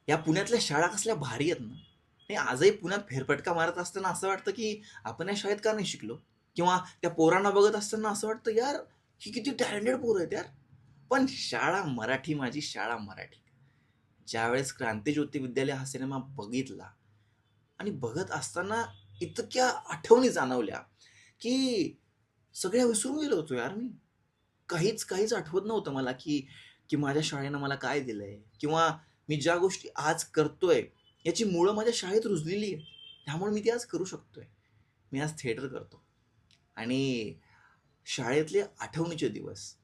या पुण्यातल्या शाळा कसल्या भारी आहेत ना. आणि आजही पुण्यात फेरफटका मारत असताना असं वाटतं की आपण या शाळेत का नाही शिकलो, किंवा त्या पोरांना बघत असताना असं वाटतं यार ही किती टॅलेंटेड पोरं आहेत यार. पण शाळा मराठी, माझी शाळा मराठी. ज्यावेळेस क्रांतीज्योती विद्यालय हा सिनेमा बघितला आणि बघत असताना इतक्या आठवणी जाणवल्या की सगळ्या विसरून गेलो होतो यार मी. काहीच आठवत नव्हतं मला की की माझ्या शाळेनं मला काय दिलंय, किंवा मी ज्या गोष्टी आज करतोय याची मुळं माझ्या शाळेत रुजलेली आहे. त्यामुळे मी ती आज करू शकतोय. मी आज थिएटर करतो. आणि शाळेतले आठवणीचे दिवस.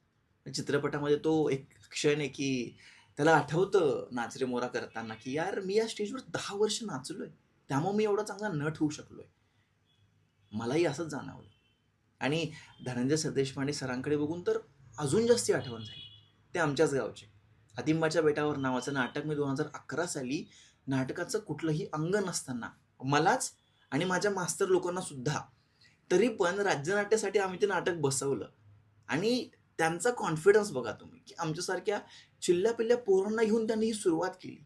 चित्रपटामध्ये तो एक क्षण आहे की त्याला आठवतं नाच रे मोरा करताना की यार मी या स्टेजवर 10 वर्ष नाचलोय. त्यामुळे मी एवढा चांगला नट होऊ शकलोय. मलाही असंच जाणवलं. आणि धनंजय सरदेशपांडे सरांकडे बघून तर अजून जास्ती आठवण झाली. ते आमच्याच गावचे. हातिंबाच्या बेटावर नावाचं नाटक मी 2011 साली, नाटकाचं कुठलंही अंग नसताना मलाच आणि माझ्या मास्तर लोकांना सुद्धा, तरी पण राज्यनाट्यासाठी आम्ही ते नाटक बसवलं. आणि त्यांचा कॉन्फिडन्स बघा तुम्ही, की आमच्यासारख्या चिल्ल्या-पिल्ल्या पोरांना घेऊन त्यांनी ही सुरुवात केली.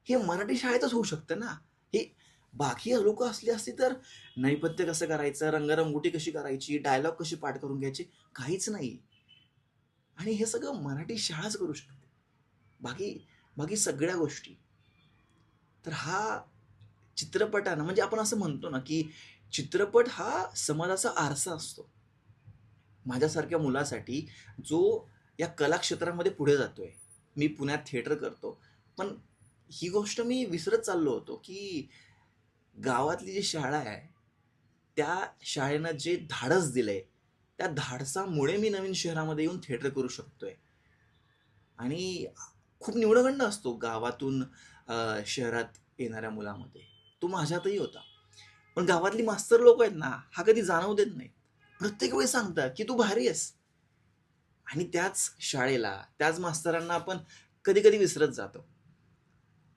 हे मराठी शाळेतच होऊ शकतं ना. हे बाकी लोकं असली असती तर नैपथ्य कसं करायचं, रंगरंगोटी कशी करायची, डायलॉग कशी पाठ करून घ्यायची, काहीच नाही. आणि हे सगळं मराठी शाळाच करू शकते. बाकी बाकी सगळ्या गोष्टी. तर हा चित्रपटानं म्हणजे आपण असं म्हणतो ना, की चित्रपट हा समाजाचा आरसा असतो. माझ्यासारख्या मुलासाठी जो या कला क्षेत्रामध्ये पुढे जातोय. मी पुण्यात थिएटर करतो. पण ही गोष्ट मी विसरत चाललो होतो, की गावातली जी शाळा आहे, त्या शाळेनं जे धाडस दिलंय, त्या धाडसामुळे मी नवीन शहरामध्ये येऊन थिएटर करू शकतोय. आणि खूप न्यूनगंड असतो गावातून शहरात येणाऱ्या मुलामध्ये. तो माझ्यातही होता. पण गावातली मास्तर लोकं आहेत ना, हा कधी जाणवू देत नाहीत. प्रत्येक वेळी सांगतात, की "तू भारी आहेस." आणि त्याच शाळेला, त्याच मास्तरांना आपण कधी-कधी विसरत जातो.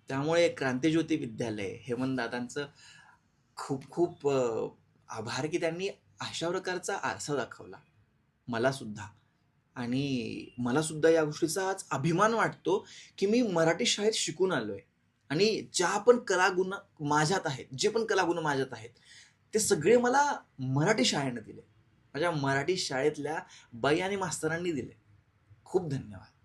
त्यामुळे क्रांतीज्योती विद्यालय, हेमंतदादांचं खूप खूप आभार, की त्यांनी अशा प्रकारचा आरसा दाखवला मला सुद्धा. आणि मला सुद्धा या गोष्टीचा आज अभिमान वाटतो, की मी मराठी शाळेत शिकून आलोय. आणि ज्या पण कलागुण माझ्यात आहेत, जे पण कलागुण माझ्यात आहेत, ते सगळे मला मराठी शाळेने दिले. माझ्या मराठी शाळेतल्या बाई आणि मास्तरांनी दिले. खूप धन्यवाद.